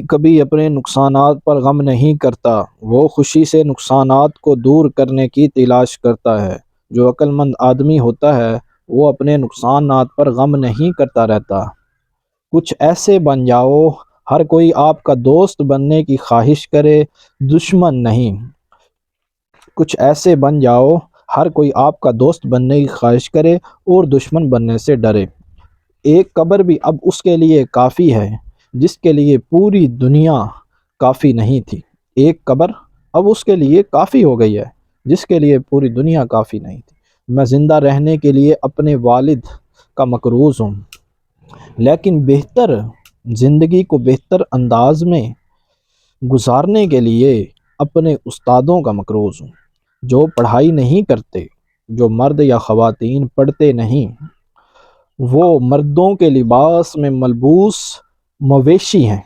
कभी अपने नुकसानात पर गम नहीं करता, वो खुशी से नुकसानात को दूर करने की तलाश करता है। जो अक्लमंद आदमी होता है वो अपने नुकसानात पर गम नहीं करता रहता। कुछ ऐसे बन जाओ हर कोई आपका दोस्त बनने की ख्वाहिश करे, दुश्मन नहीं। कुछ ऐसे बन जाओ हर कोई आपका दोस्त बनने की ख्वाहिश करे और दुश्मन बनने से डरे। एक कब्र भी अब उसके लिए काफ़ी है जिसके लिए पूरी दुनिया काफ़ी नहीं थी। एक कब्र अब उसके लिए काफ़ी हो गई है जिसके लिए पूरी दुनिया काफ़ी नहीं थी। मैं ज़िंदा रहने के लिए अपने वालिद का मकरूज़ हूँ, लेकिन बेहतर ज़िंदगी को बेहतर अंदाज में गुजारने के लिए अपने उस्तादों का मकरूज़ हूँ, जो पढ़ाई नहीं करते, जो मर्द या ख़वातीन पढ़ते नहीं, वो मर्दों के लिबास में मलबूस मवेशी हैं।